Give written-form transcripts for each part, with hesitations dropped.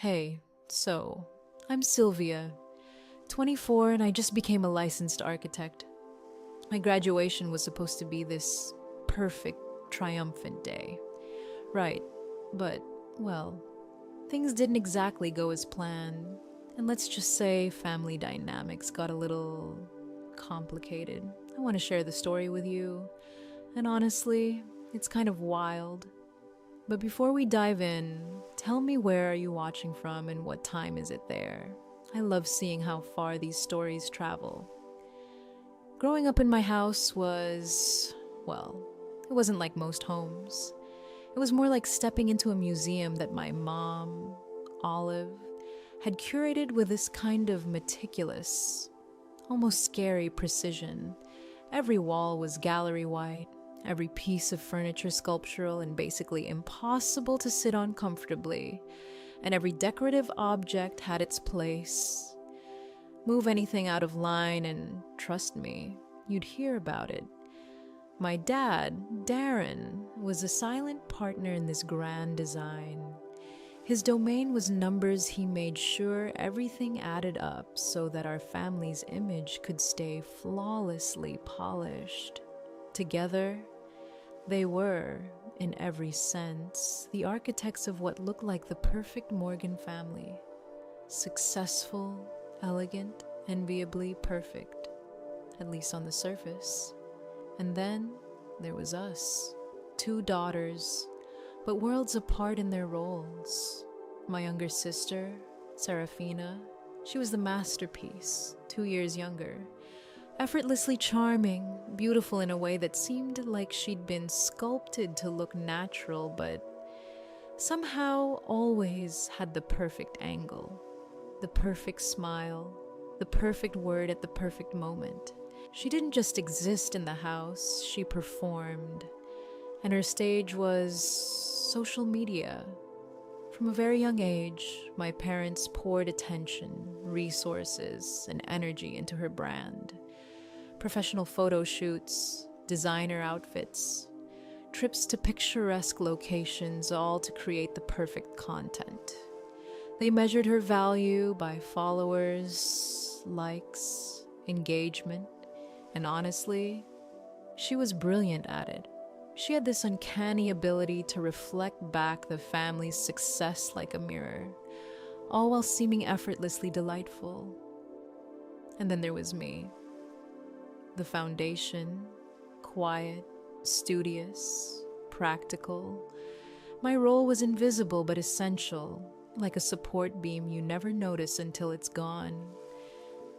Hey, I'm Sylvia, 24, and I just became a licensed architect. My graduation was supposed to be this perfect, triumphant day. Right, but, well, things didn't exactly go as planned, and let's just say family dynamics got a little complicated. I want to share the story with you, and honestly, it's kind of wild. But before we dive in, tell me, where are you watching from and what time is it there? I love seeing how far these stories travel. Growing up in my house it wasn't like most homes. It was more like stepping into a museum that my mom, Olive, had curated with this kind of meticulous, almost scary precision. Every wall was gallery white, every piece of furniture sculptural and basically impossible to sit on comfortably, and every decorative object had its place. Move anything out of line and, trust me, you'd hear about it. My dad, Darren, was a silent partner in this grand design. His domain was numbers. He made sure everything added up so that our family's image could stay flawlessly polished. Together, they were, in every sense, the architects of what looked like the perfect Morgan family. Successful, elegant, enviably perfect, at least on the surface. And then there was us, two daughters, but worlds apart in their roles. My younger sister, Serafina, she was the masterpiece, 2 years younger. Effortlessly charming, beautiful in a way that seemed like she'd been sculpted to look natural, but somehow always had the perfect angle, the perfect smile, the perfect word at the perfect moment. She didn't just exist in the house, she performed. And her stage was social media. From a very young age, my parents poured attention, resources, and energy into her brand. Professional photo shoots, designer outfits, trips to picturesque locations, all to create the perfect content. They measured her value by followers, likes, engagement, and honestly, she was brilliant at it. She had this uncanny ability to reflect back the family's success like a mirror, all while seeming effortlessly delightful. And then there was me. The foundation, quiet, studious, practical. My role was invisible but essential, like a support beam you never notice until it's gone.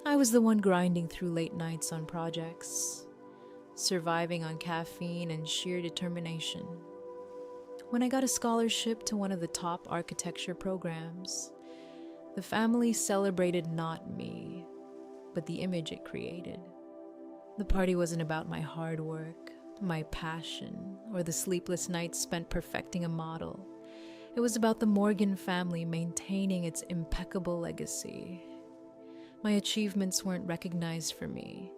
I was the one grinding through late nights on projects, surviving on caffeine and sheer determination. When I got a scholarship to one of the top architecture programs, the family celebrated not me, but the image it created. The party wasn't about my hard work, my passion, or the sleepless nights spent perfecting a model. It was about the Morgan family maintaining its impeccable legacy. My achievements weren't recognized for me.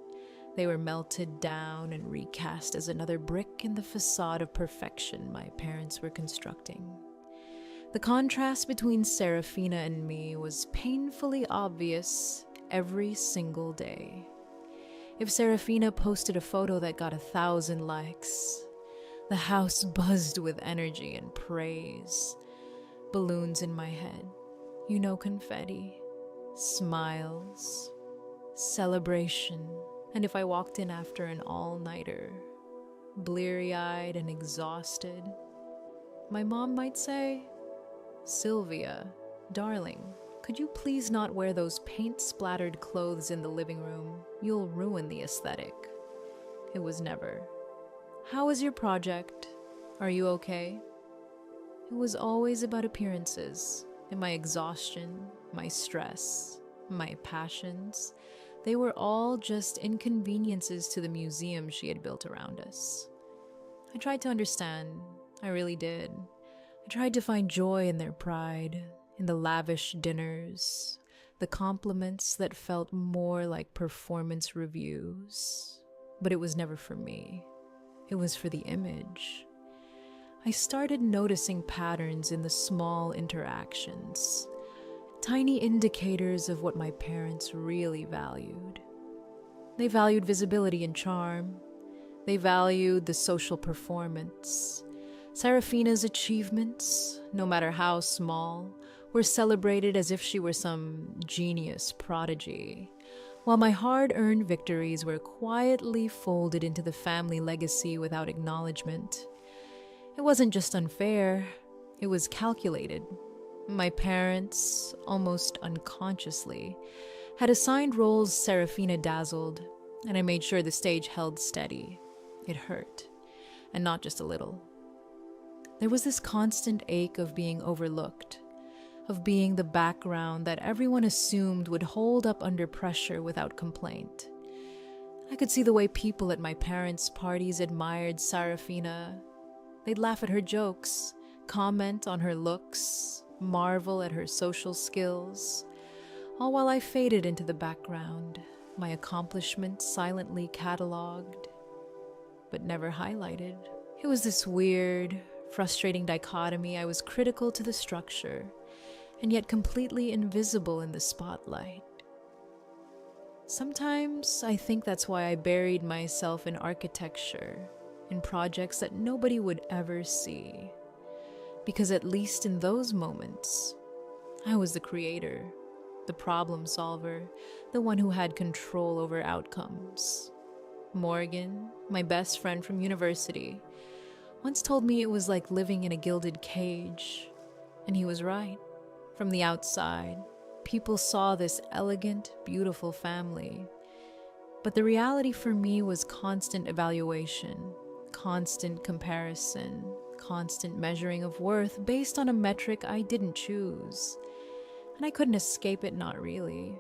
They were melted down and recast as another brick in the facade of perfection my parents were constructing. The contrast between Serafina and me was painfully obvious every single day. If Serafina posted a photo that got 1,000 likes, the house buzzed with energy and praise. Balloons in my head, confetti, smiles, celebration. And if I walked in after an all-nighter, bleary-eyed and exhausted, my mom might say, "Sylvia, darling, could you please not wear those paint-splattered clothes in the living room? You'll ruin the aesthetic." It was never, "How is your project? Are you okay?" It was always about appearances, and my exhaustion, my stress, my passions. They were all just inconveniences to the museum she had built around us. I tried to understand. I really did. I tried to find joy in their pride, in the lavish dinners, the compliments that felt more like performance reviews. But it was never for me. It was for the image. I started noticing patterns in the small interactions. tiny indicators of what my parents really valued. They valued visibility and charm. They valued the social performance. Serafina's achievements, no matter how small, were celebrated as if she were some genius prodigy, while my hard-earned victories were quietly folded into the family legacy without acknowledgement. It wasn't just unfair, it was calculated. My parents, almost unconsciously, had assigned roles Serafina dazzled, and I made sure the stage held steady. It hurt, and not just a little. There was this constant ache of being overlooked, of being the background that everyone assumed would hold up under pressure without complaint. I could see the way people at my parents' parties admired Serafina. They'd laugh at her jokes, comment on her looks, marvel at her social skills, all while I faded into the background, my accomplishments silently catalogued, but never highlighted. It was this weird, frustrating dichotomy. I was critical to the structure, and yet completely invisible in the spotlight. Sometimes I think that's why I buried myself in architecture, in projects that nobody would ever see. Because at least in those moments, I was the creator, the problem solver, the one who had control over outcomes. Morgan, my best friend from university, once told me it was like living in a gilded cage, and he was right. From the outside, people saw this elegant, beautiful family. But the reality for me was constant evaluation, constant comparison, constant measuring of worth based on a metric I didn't choose. And I couldn't escape it, not really.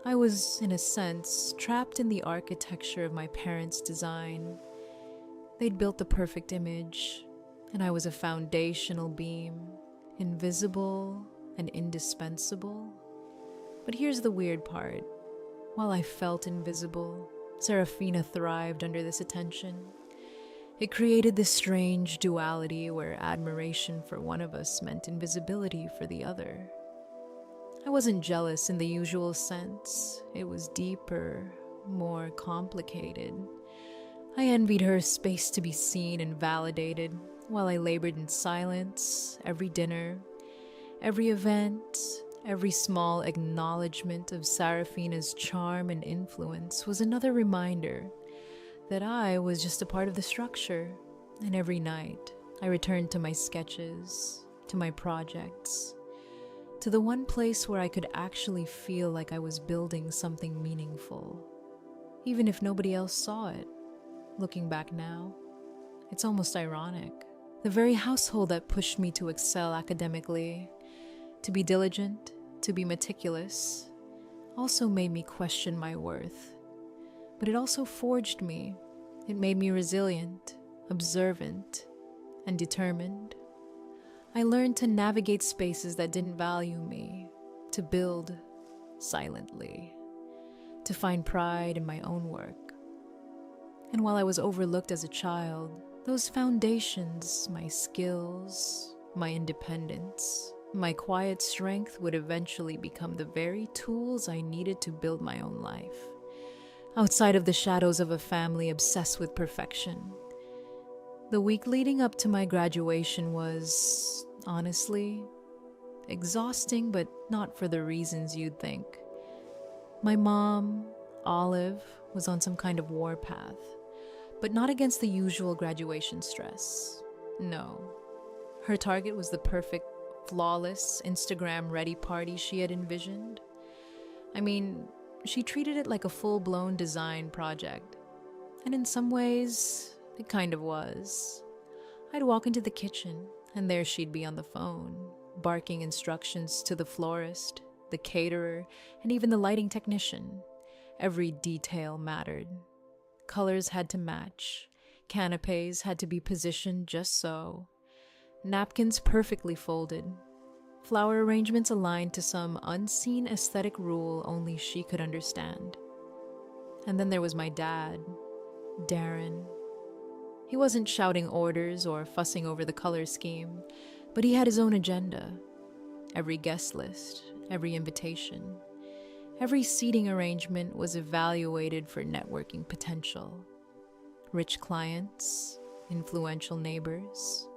I was, in a sense, trapped in the architecture of my parents' design. They'd built the perfect image, and I was a foundational beam, invisible and indispensable. But here's the weird part. While I felt invisible, Serafina thrived under this attention. It created this strange duality where admiration for one of us meant invisibility for the other. I wasn't jealous in the usual sense. It was deeper, more complicated. I envied her space to be seen and validated, while I labored in silence. Every dinner, every event, every small acknowledgement of Serafina's charm and influence was another reminder that I was just a part of the structure. And every night, I returned to my sketches, to my projects, to the one place where I could actually feel like I was building something meaningful, even if nobody else saw it. Looking back now, it's almost ironic. The very household that pushed me to excel academically, to be diligent, to be meticulous, also made me question my worth. But it also forged me. It made me resilient, observant, and determined. I learned to navigate spaces that didn't value me, to build silently, to find pride in my own work. And while I was overlooked as a child, those foundations, my skills, my independence, my quiet strength would eventually become the very tools I needed to build my own life, outside of the shadows of a family obsessed with perfection. The week leading up to my graduation was, honestly, exhausting, but not for the reasons you'd think. My mom, Olive, was on some kind of warpath, but not against the usual graduation stress. No. Her target was the perfect, flawless, Instagram-ready party she had envisioned. I mean, she treated it like a full-blown design project. And in some ways, it kind of was. I'd walk into the kitchen, and there she'd be on the phone, barking instructions to the florist, the caterer, and even the lighting technician. Every detail mattered. Colors had to match. Canapes had to be positioned just so. Napkins perfectly folded. Flower arrangements aligned to some unseen aesthetic rule only she could understand. And then there was my dad, Darren. He wasn't shouting orders or fussing over the color scheme, but he had his own agenda. Every guest list, every invitation, every seating arrangement was evaluated for networking potential. Rich clients, influential neighbors,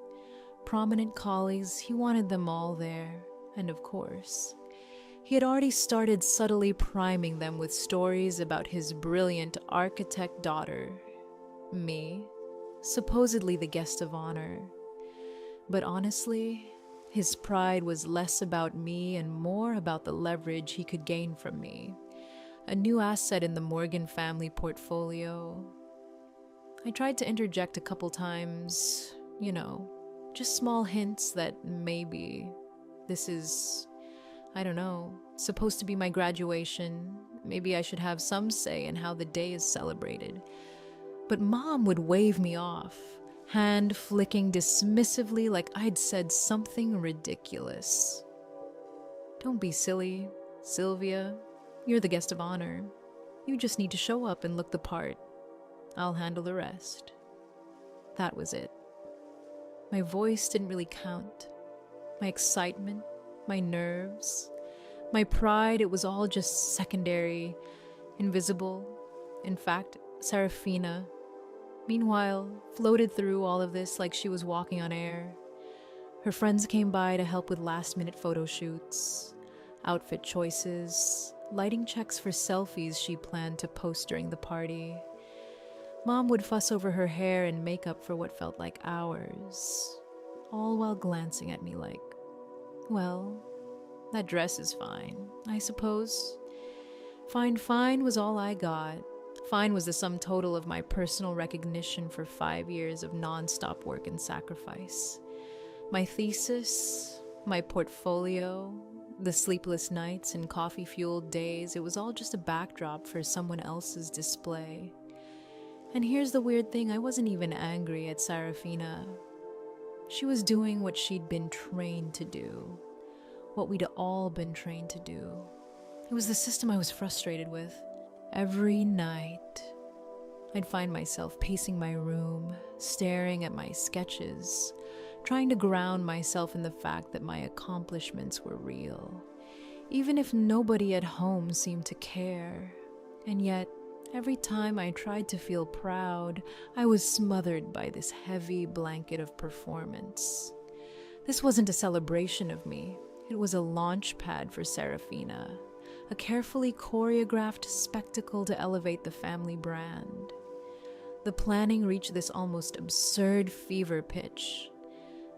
prominent colleagues, he wanted them all there. And of course, he had already started subtly priming them with stories about his brilliant architect daughter, me, supposedly the guest of honor. But honestly, his pride was less about me and more about the leverage he could gain from me, a new asset in the Morgan family portfolio. I tried to interject a couple times, just small hints that maybe this is, I don't know, supposed to be my graduation. Maybe I should have some say in how the day is celebrated. But Mom would wave me off, hand flicking dismissively like I'd said something ridiculous. Don't be silly, Sylvia. You're the guest of honor. You just need to show up and look the part. I'll handle the rest. That was it. My voice didn't really count. My excitement, my nerves, my pride, it was all just secondary, invisible. In fact, Serafina, meanwhile, floated through all of this like she was walking on air. Her friends came by to help with last-minute photo shoots, outfit choices, lighting checks for selfies she planned to post during the party. Mom would fuss over her hair and makeup for what felt like hours, all while glancing at me like, well, that dress is fine, I suppose. Fine was all I got. Fine was the sum total of my personal recognition for 5 years of non-stop work and sacrifice. My thesis, my portfolio, the sleepless nights and coffee-fueled days, it was all just a backdrop for someone else's display. And here's the weird thing, I wasn't even angry at Serafina. She was doing what she'd been trained to do, what we'd all been trained to do. It was the system I was frustrated with. Every night, I'd find myself pacing my room, staring at my sketches, trying to ground myself in the fact that my accomplishments were real, even if nobody at home seemed to care. And yet, every time I tried to feel proud, I was smothered by this heavy blanket of performance. This wasn't a celebration of me. It was a launch pad for Serafina, a carefully choreographed spectacle to elevate the family brand. The planning reached this almost absurd fever pitch.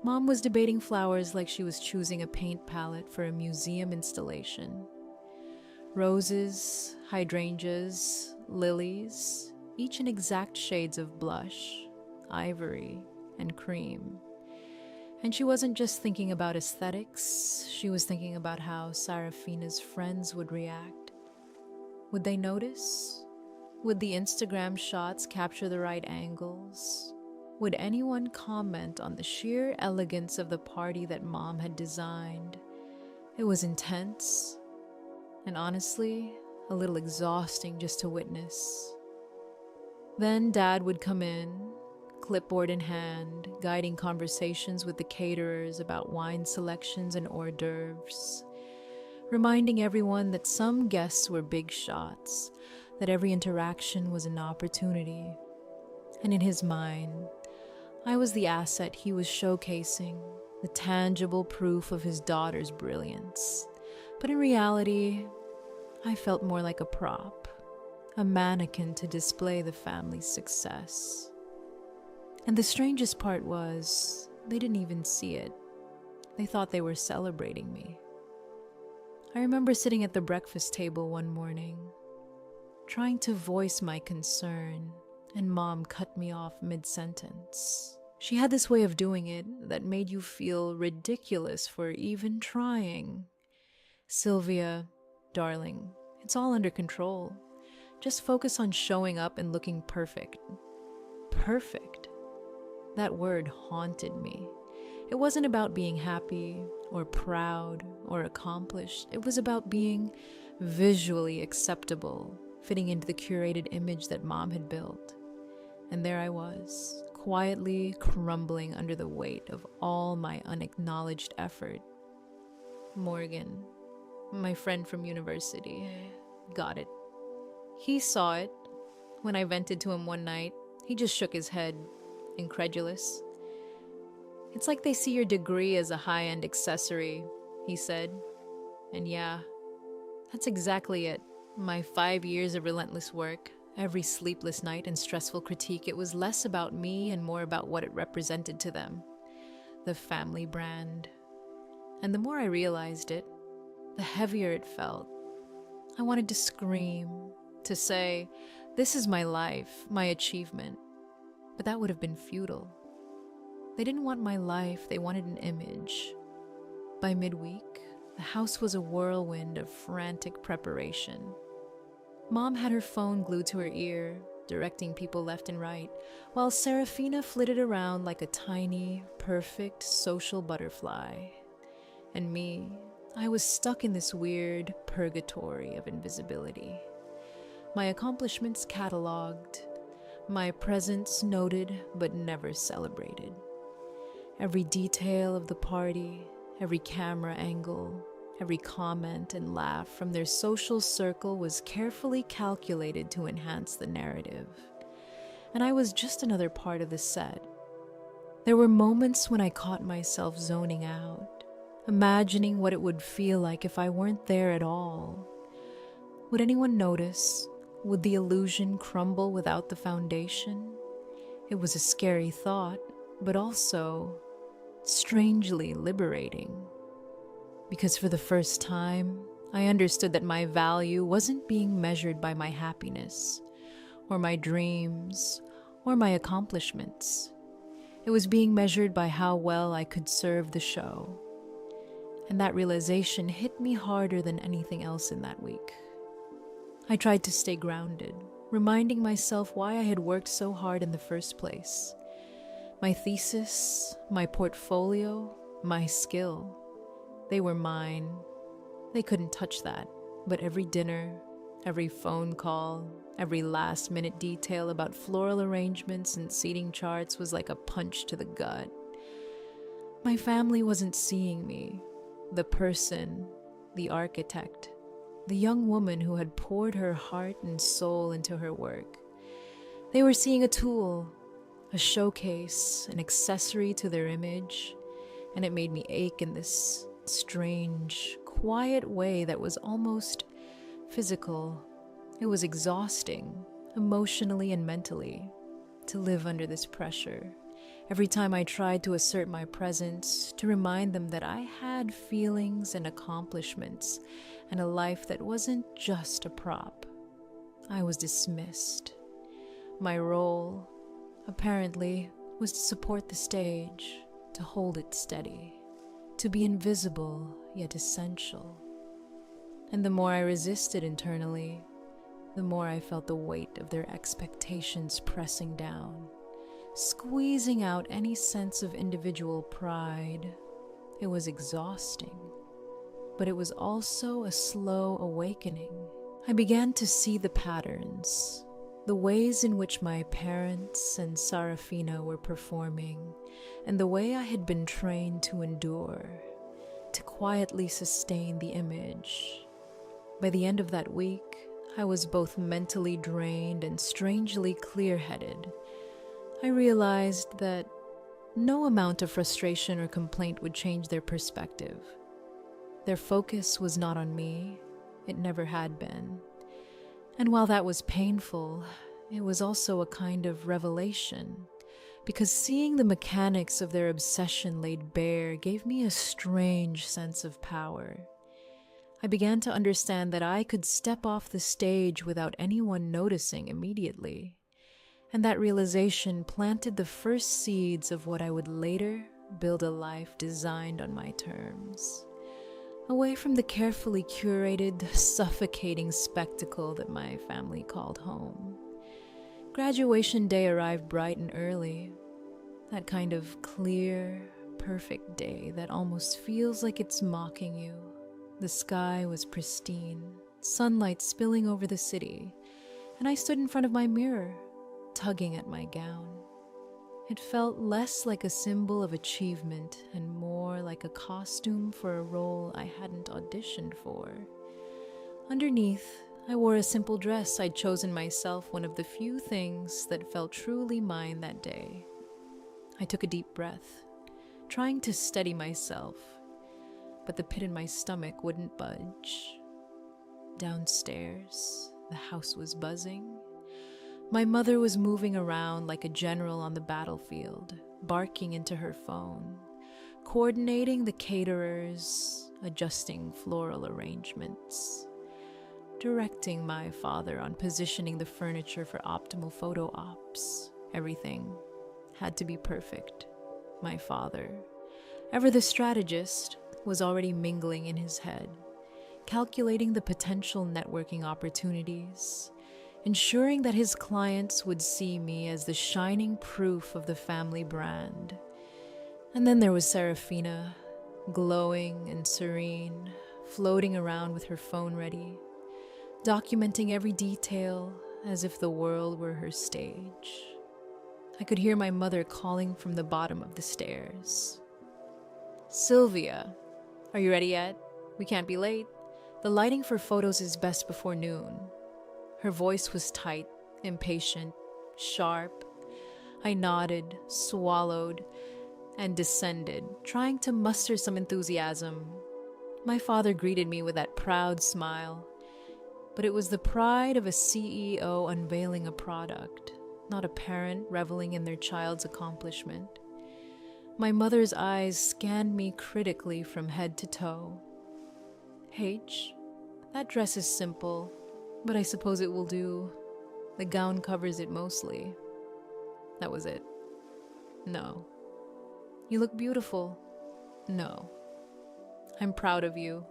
Mom was debating flowers like she was choosing a paint palette for a museum installation. Roses, hydrangeas, lilies, each in exact shades of blush, ivory, and cream. And she wasn't just thinking about aesthetics, she was thinking about how Serafina's friends would react. Would they notice? Would the Instagram shots capture the right angles? Would anyone comment on the sheer elegance of the party that Mom had designed? It was intense, and honestly, a little exhausting just to witness. Then Dad would come in, clipboard in hand, guiding conversations with the caterers about wine selections and hors d'oeuvres, reminding everyone that some guests were big shots, that every interaction was an opportunity. And in his mind, I was the asset he was showcasing, the tangible proof of his daughter's brilliance. But in reality, I felt more like a prop, a mannequin to display the family's success. And the strangest part was, they didn't even see it. They thought they were celebrating me. I remember sitting at the breakfast table one morning, trying to voice my concern, and Mom cut me off mid-sentence. She had this way of doing it that made you feel ridiculous for even trying. Sylvia, darling, it's all under control. Just focus on showing up and looking perfect. Perfect. That word haunted me. It wasn't about being happy or proud or accomplished. It was about being visually acceptable, fitting into the curated image that Mom had built. And there I was, quietly crumbling under the weight of all my unacknowledged effort. Morgan, my friend from university, got it. He saw it. When I vented to him one night, he just shook his head, incredulous. It's like they see your degree as a high-end accessory, he said. And yeah, that's exactly it. My 5 years of relentless work, every sleepless night and stressful critique, it was less about me and more about what it represented to them. The family brand. And the more I realized it, the heavier it felt. I wanted to scream, to say, this is my life, my achievement. But that would have been futile. They didn't want my life, they wanted an image. By midweek, the house was a whirlwind of frantic preparation. Mom had her phone glued to her ear, directing people left and right, while Serafina flitted around like a tiny, perfect social butterfly. And me, I was stuck in this weird purgatory of invisibility. My accomplishments cataloged, my presence noted but never celebrated. Every detail of the party, every camera angle, every comment and laugh from their social circle was carefully calculated to enhance the narrative. And I was just another part of the set. There were moments when I caught myself zoning out, imagining what it would feel like if I weren't there at all. Would anyone notice? Would the illusion crumble without the foundation? It was a scary thought, but also strangely liberating. Because for the first time, I understood that my value wasn't being measured by my happiness, or my dreams, or my accomplishments. It was being measured by how well I could serve the show. And that realization hit me harder than anything else in that week. I tried to stay grounded, reminding myself why I had worked so hard in the first place. My thesis, my portfolio, my skill. They were mine. They couldn't touch that. But every dinner, every phone call, every last-minute detail about floral arrangements and seating charts was like a punch to the gut. My family wasn't seeing me, the person, the architect, the young woman who had poured her heart and soul into her work. They were seeing a tool, a showcase, an accessory to their image, and it made me ache in this strange, quiet way that was almost physical. It was exhausting, emotionally and mentally, to live under this pressure. Every time I tried to assert my presence, to remind them that I had feelings and accomplishments and a life that wasn't just a prop, I was dismissed. My role, apparently, was to support the stage, to hold it steady, to be invisible yet essential. And the more I resisted internally, the more I felt the weight of their expectations pressing down, squeezing out any sense of individual pride. It was exhausting, but it was also a slow awakening. I began to see the patterns, the ways in which my parents and Sarafina were performing, and the way I had been trained to endure, to quietly sustain the image. By the end of that week, I was both mentally drained and strangely clear-headed. I realized that no amount of frustration or complaint would change their perspective. Their focus was not on me. It never had been. And while that was painful, it was also a kind of revelation, because seeing the mechanics of their obsession laid bare gave me a strange sense of power. I began to understand that I could step off the stage without anyone noticing immediately. And that realization planted the first seeds of what I would later build a life designed on my terms. Away from the carefully curated, suffocating spectacle that my family called home. Graduation day arrived bright and early. That kind of clear, perfect day that almost feels like it's mocking you. The sky was pristine, sunlight spilling over the city, and I stood in front of my mirror, tugging at my gown. It felt less like a symbol of achievement and more more like a costume for a role I hadn't auditioned for. Underneath, I wore a simple dress I'd chosen myself, one of the few things that felt truly mine that day. I took a deep breath, trying to steady myself, but the pit in my stomach wouldn't budge. Downstairs, the house was buzzing. My mother was moving around like a general on the battlefield, barking into her phone, coordinating the caterers, adjusting floral arrangements, directing my father on positioning the furniture for optimal photo ops. Everything had to be perfect. My father, ever the strategist, was already mingling in his head, calculating the potential networking opportunities, ensuring that his clients would see me as the shining proof of the family brand. And then there was Serafina, glowing and serene, floating around with her phone ready, documenting every detail as if the world were her stage. I could hear my mother calling from the bottom of the stairs. "Sylvia, are you ready yet? We can't be late. The lighting for photos is best before noon." Her voice was tight, impatient, sharp. I nodded, swallowed, and descended, trying to muster some enthusiasm. My father greeted me with that proud smile, but it was the pride of a CEO unveiling a product, not a parent reveling in their child's accomplishment. My mother's eyes scanned me critically from head to toe. "H, that dress is simple, but I suppose it will do. The gown covers it mostly." That was it. "No." "You look beautiful." "No." "I'm proud of you."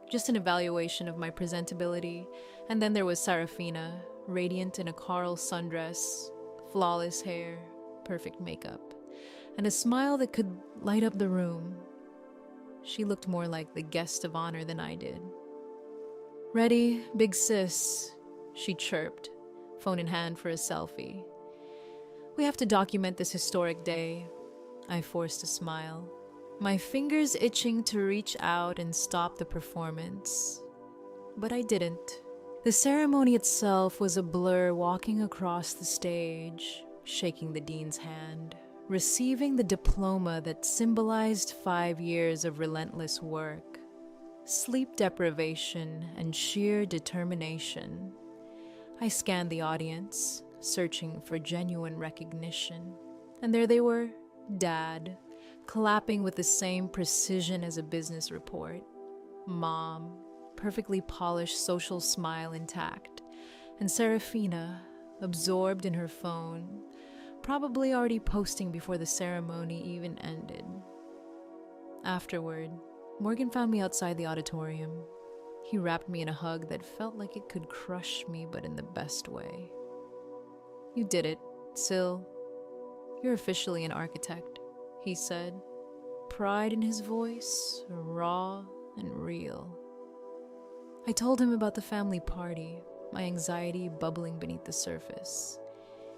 Just an evaluation of my presentability. And then there was Serafina, radiant in a coral sundress, flawless hair, perfect makeup, and a smile that could light up the room. She looked more like the guest of honor than I did. "Ready, big sis," she chirped, phone in hand for a selfie. "We have to document this historic day." I forced a smile, my fingers itching to reach out and stop the performance. But I didn't. The ceremony itself was a blur, walking across the stage, shaking the dean's hand, receiving the diploma that symbolized 5 years of relentless work, sleep deprivation, and sheer determination. I scanned the audience, searching for genuine recognition. And there they were, Dad, clapping with the same precision as a business report. Mom, perfectly polished social smile intact. And Serafina, absorbed in her phone, probably already posting before the ceremony even ended. Afterward, Morgan found me outside the auditorium. He wrapped me in a hug that felt like it could crush me, but in the best way. "You did it, Syl. You're officially an architect," he said, pride in his voice, raw and real. I told him about the family party, my anxiety bubbling beneath the surface.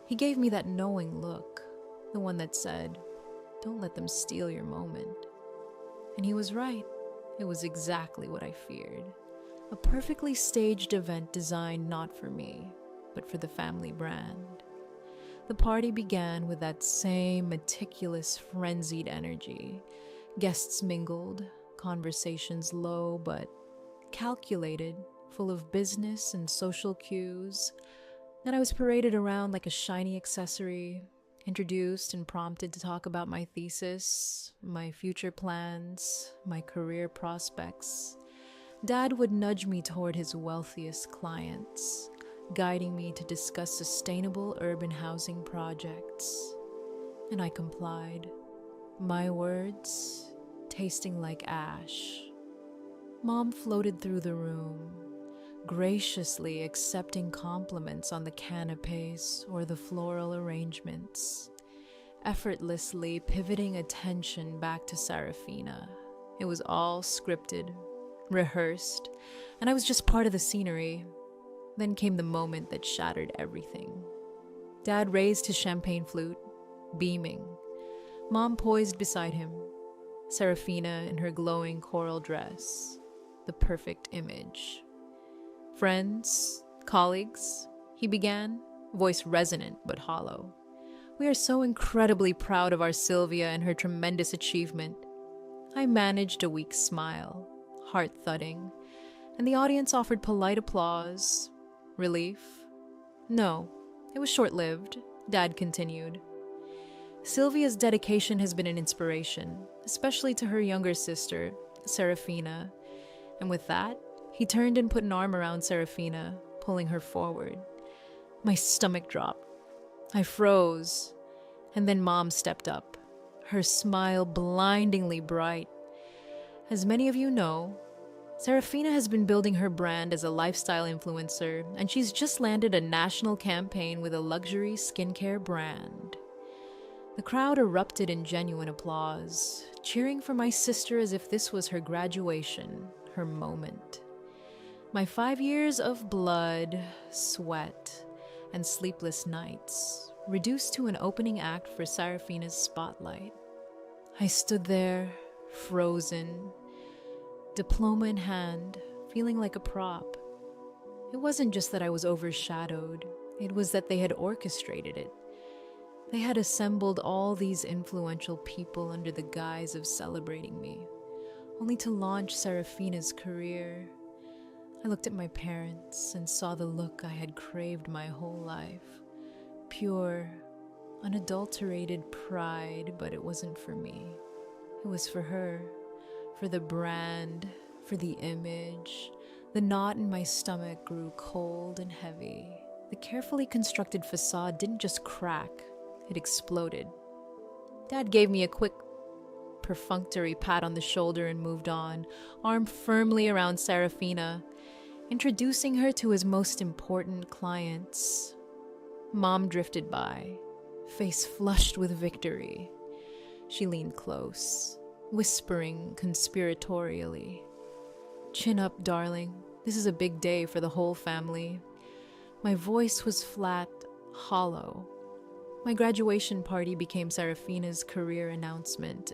He gave me that knowing look, the one that said, "Don't let them steal your moment." And he was right. It was exactly what I feared. A perfectly staged event designed not for me, but for the family brand. The party began with that same meticulous, frenzied energy. Guests mingled, conversations low but calculated, full of business and social cues. Then I was paraded around like a shiny accessory, introduced and prompted to talk about my thesis, my future plans, my career prospects. Dad would nudge me toward his wealthiest clients, guiding me to discuss sustainable urban housing projects. And I complied, my words tasting like ash. Mom floated through the room, graciously accepting compliments on the canapes or the floral arrangements, effortlessly pivoting attention back to Serafina. It was all scripted, rehearsed, and I was just part of the scenery. Then came the moment that shattered everything. Dad raised his champagne flute, beaming. Mom poised beside him, Serafina in her glowing coral dress, the perfect image. "Friends, colleagues," he began, voice resonant but hollow. "We are so incredibly proud of our Sylvia and her tremendous achievement." I managed a weak smile, heart thudding, and the audience offered polite applause. Relief? No, it was short-lived, Dad continued. "Sylvia's dedication has been an inspiration, especially to her younger sister, Serafina." And with that, he turned and put an arm around Serafina, pulling her forward. My stomach dropped. I froze. And then Mom stepped up, her smile blindingly bright. As many of you know, Serafina has been building her brand as a lifestyle influencer, and she's just landed a national campaign with a luxury skincare brand. The crowd erupted in genuine applause, cheering for my sister as if this was her graduation, her moment. My 5 years of blood, sweat, and sleepless nights reduced to an opening act for Serafina's spotlight. I stood there, frozen, diploma in hand, feeling like a prop. It wasn't just that I was overshadowed, it was that they had orchestrated it. They had assembled all these influential people under the guise of celebrating me, only to launch Serafina's career. I looked at my parents and saw the look I had craved my whole life. Pure, unadulterated pride, but it wasn't for me. It was for her, for the brand, for the image. The knot in my stomach grew cold and heavy. The carefully constructed facade didn't just crack, it exploded. Dad gave me a quick, perfunctory pat on the shoulder and moved on, arm firmly around Serafina, introducing her to his most important clients. Mom drifted by, face flushed with victory. She leaned close, whispering conspiratorially, "Chin up, darling. This is a big day for the whole family." My voice was flat, hollow. My graduation party became Serafina's career announcement.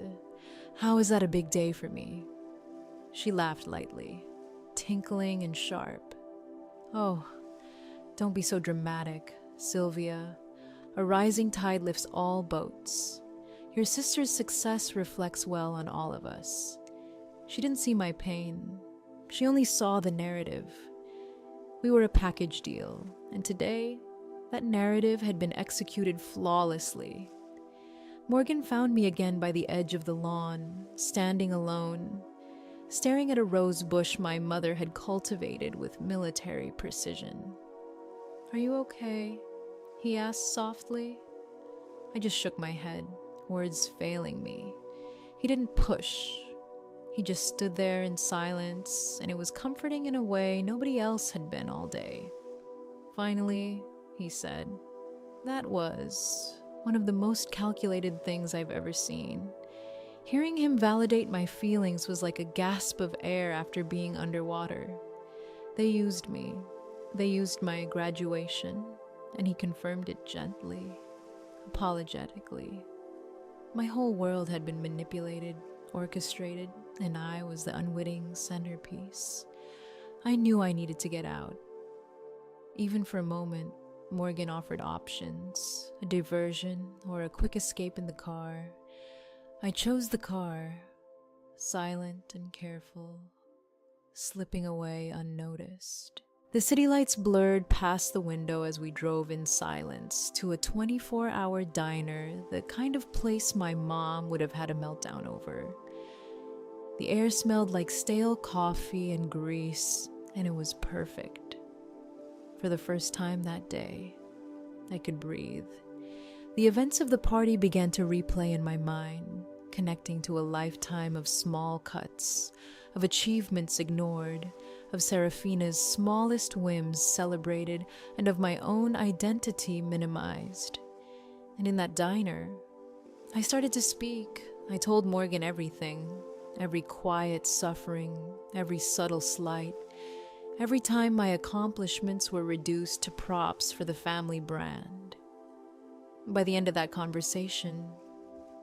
How is that a big day for me? She laughed lightly, tinkling and sharp. "Oh, don't be so dramatic, Sylvia. A rising tide lifts all boats. Your sister's success reflects well on all of us." She didn't see my pain. She only saw the narrative. We were a package deal, and today, that narrative had been executed flawlessly. Morgan found me again by the edge of the lawn, standing alone, staring at a rose bush my mother had cultivated with military precision. "Are you okay?" he asked softly. I just shook my head, words failing me. He didn't push. He just stood there in silence, and it was comforting in a way nobody else had been all day. Finally, he said, "That was one of the most calculated things I've ever seen." Hearing him validate my feelings was like a gasp of air after being underwater. They used me. They used my graduation, and he confirmed it gently, apologetically. My whole world had been manipulated, orchestrated, and I was the unwitting centerpiece. I knew I needed to get out. Even for a moment, Morgan offered options, a diversion or a quick escape in the car. I chose the car, silent and careful, slipping away unnoticed. The city lights blurred past the window as we drove in silence to a 24-hour diner, the kind of place my mom would have had a meltdown over. The air smelled like stale coffee and grease, and it was perfect. For the first time that day, I could breathe. The events of the party began to replay in my mind, connecting to a lifetime of small cuts, of achievements ignored, of Serafina's smallest whims celebrated, and of my own identity minimized. And in that diner, I started to speak. I told Morgan everything, every quiet suffering, every subtle slight, every time my accomplishments were reduced to props for the family brand. By the end of that conversation,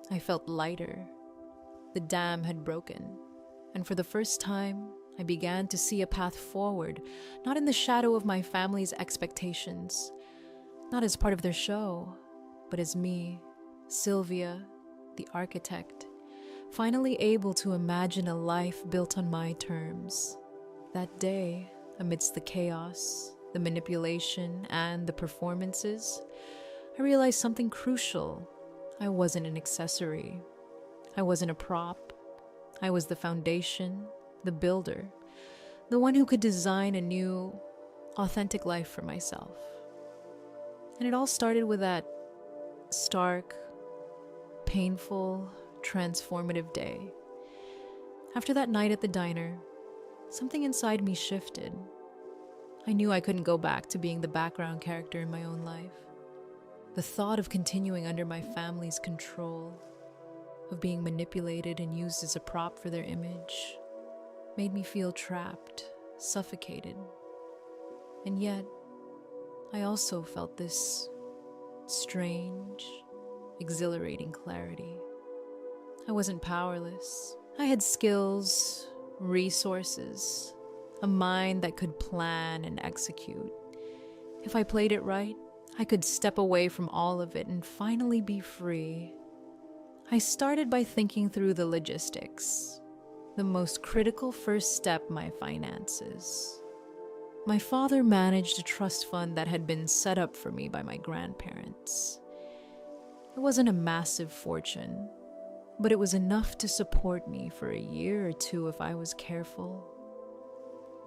I felt lighter, The dam had broken, and for the first time, I began to see a path forward, not in the shadow of my family's expectations, not as part of their show, but as me, Sylvia, the architect, finally able to imagine a life built on my terms. That day, amidst the chaos, the manipulation, and the performances, I realized something crucial. I wasn't an accessory. I wasn't a prop. I was the foundation, the builder, the one who could design a new, authentic life for myself. And it all started with that stark, painful, transformative day. After that night at the diner, something inside me shifted. I knew I couldn't go back to being the background character in my own life. The thought of continuing under my family's control, of being manipulated and used as a prop for their image, made me feel trapped, suffocated. And yet, I also felt this strange, exhilarating clarity. I wasn't powerless. I had skills, resources, a mind that could plan and execute. If I played it right, I could step away from all of it and finally be free. I started by thinking through the logistics. The most critical first step, my finances. My father managed a trust fund that had been set up for me by my grandparents. It wasn't a massive fortune, but it was enough to support me for a year or two if I was careful.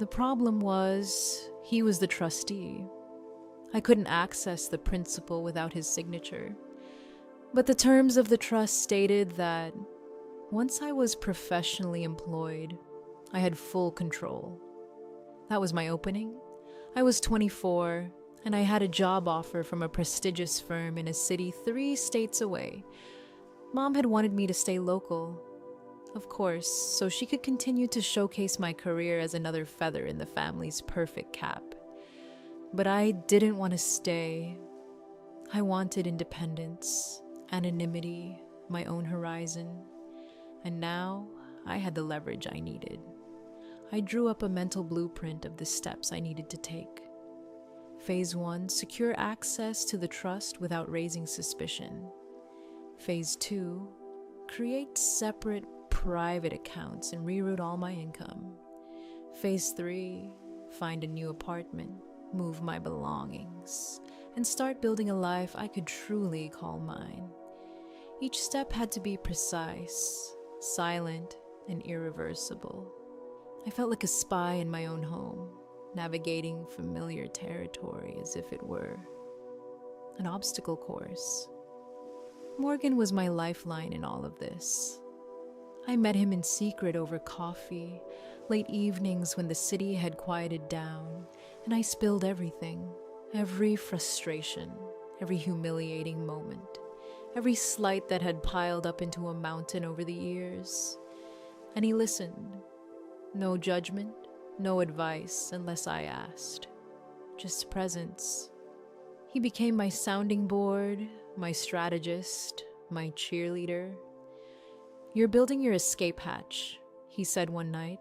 The problem was, he was the trustee. I couldn't access the principal without his signature. But the terms of the trust stated that once I was professionally employed, I had full control. That was my opening. I was 24, and I had a job offer from a prestigious firm in a city 3 states away. Mom had wanted me to stay local, of course, so she could continue to showcase my career as another feather in the family's perfect cap. But I didn't want to stay. I wanted independence, anonymity, my own horizon. And now I had the leverage I needed. I drew up a mental blueprint of the steps I needed to take. Phase 1, secure access to the trust without raising suspicion. Phase 2, create separate private accounts and reroute all my income. Phase 3, find a new apartment, move my belongings, and start building a life I could truly call mine. Each step had to be precise, silent, and irreversible. I felt like a spy in my own home, navigating familiar territory as if it were an obstacle course. Morgan was my lifeline in all of this. I met him in secret over coffee, late evenings when the city had quieted down, and I spilled everything, every frustration, every humiliating moment, every slight that had piled up into a mountain over the years. And he listened. No judgment, no advice unless I asked. Just presence. He became my sounding board, my strategist, my cheerleader. "You're building your escape hatch," he said one night,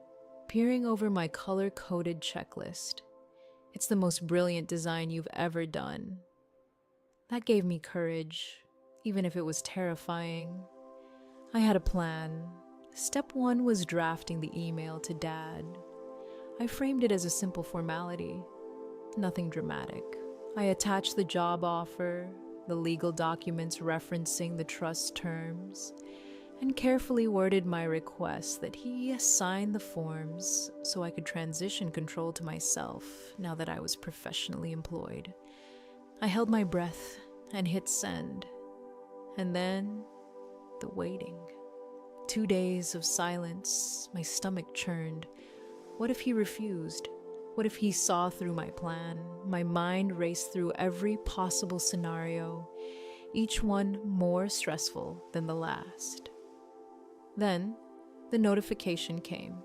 peering over my color-coded checklist. "It's the most brilliant design you've ever done." That gave me courage, even if it was terrifying. I had a plan. Step 1 was drafting the email to Dad. I framed it as a simple formality, nothing dramatic. I attached the job offer, the legal documents referencing the trust terms, and carefully worded my request that he sign the forms so I could transition control to myself now that I was professionally employed. I held my breath and hit send. And then, the waiting. 2 days of silence, my stomach churned. What if he refused? What if he saw through my plan? My mind raced through every possible scenario, each one more stressful than the last. Then, the notification came.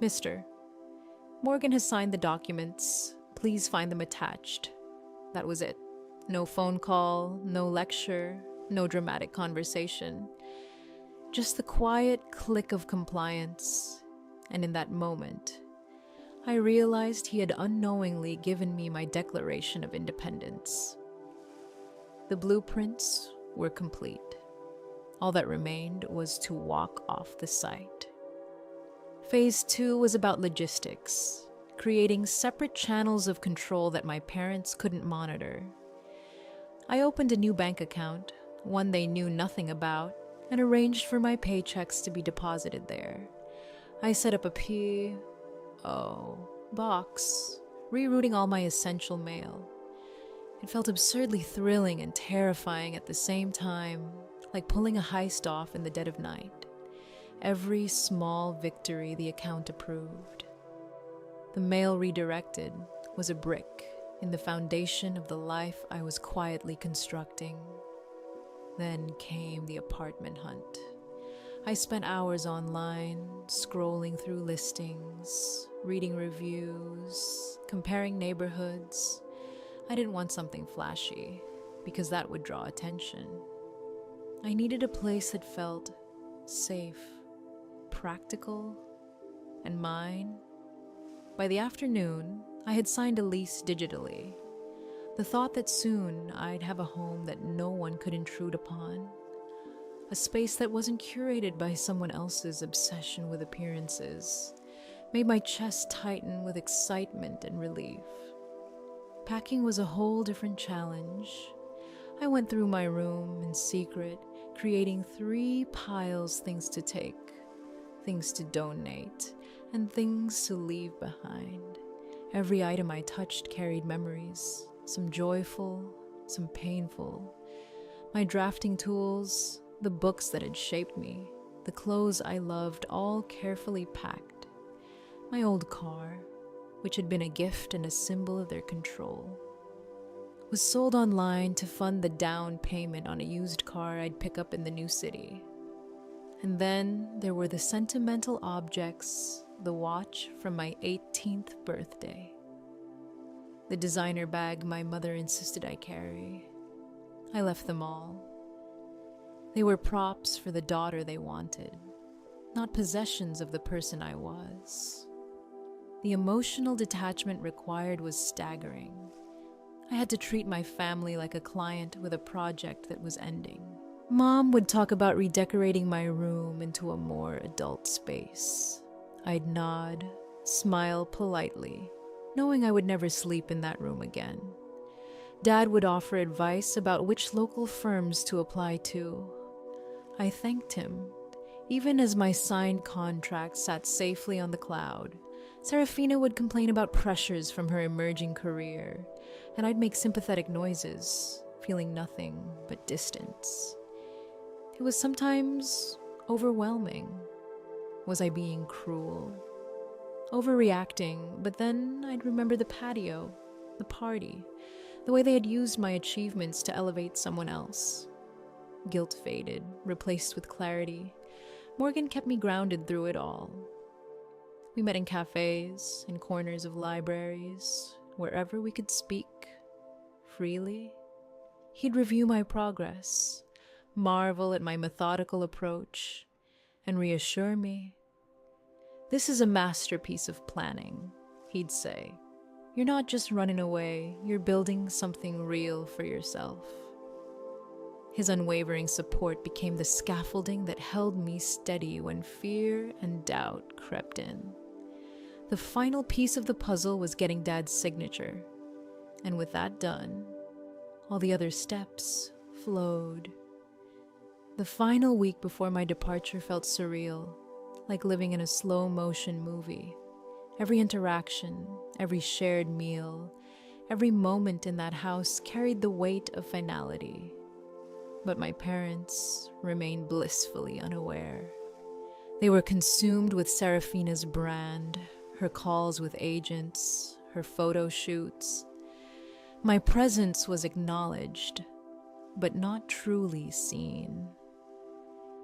"Mr. Morgan has signed the documents. Please find them attached." That was it. No phone call, no lecture, no dramatic conversation. Just the quiet click of compliance, and in that moment, I realized he had unknowingly given me my Declaration of Independence. The blueprints were complete. All that remained was to walk off the site. Phase 2 was about logistics, creating separate channels of control that my parents couldn't monitor. I opened a new bank account, one they knew nothing about, and arranged for my paychecks to be deposited there. I set up a P.O. box, rerouting all my essential mail. It felt absurdly thrilling and terrifying at the same time, like pulling a heist off in the dead of night. Every small victory the account approved. The mail redirected was a brick in the foundation of the life I was quietly constructing. Then came the apartment hunt. I spent hours online, scrolling through listings, reading reviews, comparing neighborhoods. I didn't want something flashy, because that would draw attention. I needed a place that felt safe, practical, and mine. By the afternoon, I had signed a lease digitally. The thought that soon I'd have a home that no one could intrude upon. A space that wasn't curated by someone else's obsession with appearances made my chest tighten with excitement and relief. Packing was a whole different challenge. I went through my room in secret, creating 3 piles: things to take, things to donate, and things to leave behind. Every item I touched carried memories, some joyful, some painful. My drafting tools, the books that had shaped me, the clothes I loved, all carefully packed. My old car, which had been a gift and a symbol of their control, was sold online to fund the down payment on a used car I'd pick up in the new city. And then there were the sentimental objects, the watch from my 18th birthday, the designer bag my mother insisted I carry. I left them all. They were props for the daughter they wanted, not possessions of the person I was. The emotional detachment required was staggering. I had to treat my family like a client with a project that was ending. Mom would talk about redecorating my room into a more adult space. I'd nod, smile politely, knowing I would never sleep in that room again. Dad would offer advice about which local firms to apply to. I thanked him, even as my signed contract sat safely on the cloud. Serafina would complain about pressures from her emerging career, and I'd make sympathetic noises, feeling nothing but distance. It was sometimes overwhelming. Was I being cruel? Overreacting, but then I'd remember the patio, the party, the way they had used my achievements to elevate someone else. Guilt faded, replaced with clarity. Morgan kept me grounded through it all. We met in cafes, in corners of libraries, wherever we could speak freely. He'd review my progress, marvel at my methodical approach, and reassure me. "This is a masterpiece of planning," he'd say. "You're not just running away, you're building something real for yourself." His unwavering support became the scaffolding that held me steady when fear and doubt crept in. The final piece of the puzzle was getting Dad's signature, and with that done, all the other steps flowed. The final week before my departure felt surreal, like living in a slow-motion movie. Every interaction, every shared meal, every moment in that house carried the weight of finality. But my parents remained blissfully unaware. They were consumed with Serafina's brand, her calls with agents, her photo shoots. My presence was acknowledged, but not truly seen.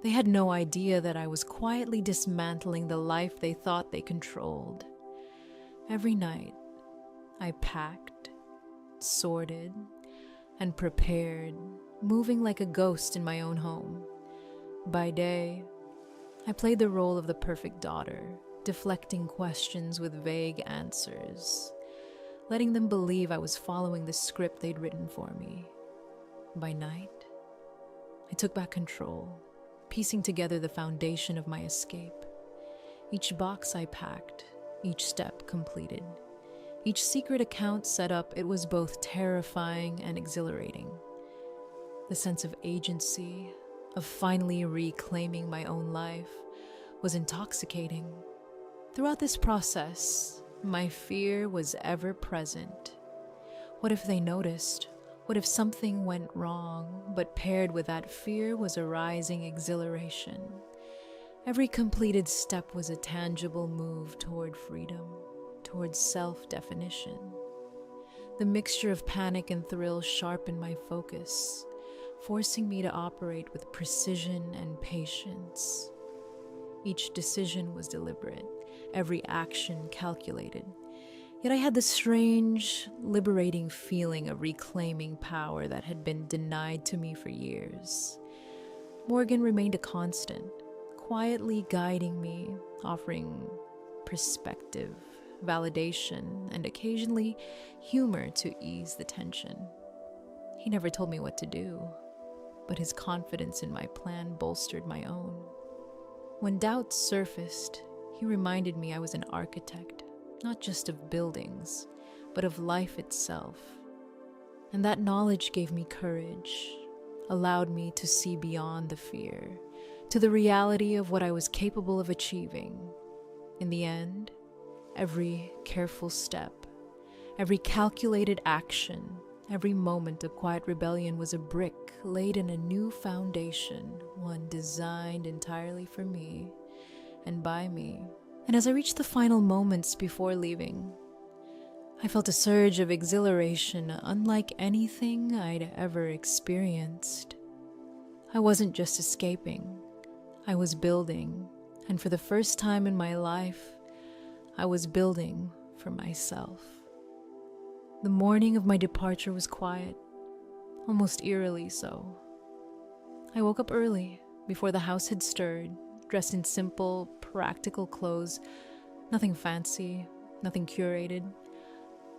They had no idea that I was quietly dismantling the life they thought they controlled. Every night, I packed, sorted, and prepared, moving like a ghost in my own home. By day, I played the role of the perfect daughter, deflecting questions with vague answers, letting them believe I was following the script they'd written for me. By night, I took back control, piecing together the foundation of my escape. Each box I packed, each step completed, each secret account set up, it was both terrifying and exhilarating. The sense of agency, of finally reclaiming my own life, was intoxicating. Throughout this process, my fear was ever present. What if they noticed? What if something went wrong? But paired with that fear was a rising exhilaration. Every completed step was a tangible move toward freedom, towards self-definition. The mixture of panic and thrill sharpened my focus, forcing me to operate with precision and patience. Each decision was deliberate, every action calculated. Yet I had the strange, liberating feeling of reclaiming power that had been denied to me for years. Morgan remained a constant, quietly guiding me, offering perspective, validation, and occasionally humor to ease the tension. He never told me what to do, but his confidence in my plan bolstered my own. When doubts surfaced, he reminded me I was an architect, not just of buildings, but of life itself. And that knowledge gave me courage, allowed me to see beyond the fear, to the reality of what I was capable of achieving. In the end, every careful step, every calculated action, every moment of quiet rebellion was a brick laid in a new foundation, one designed entirely for me and by me. And as I reached the final moments before leaving, I felt a surge of exhilaration unlike anything I'd ever experienced. I wasn't just escaping, I was building, and for the first time in my life, I was building for myself. The morning of my departure was quiet, almost eerily so. I woke up early, before the house had stirred, dressed in simple, practical clothes, nothing fancy, nothing curated.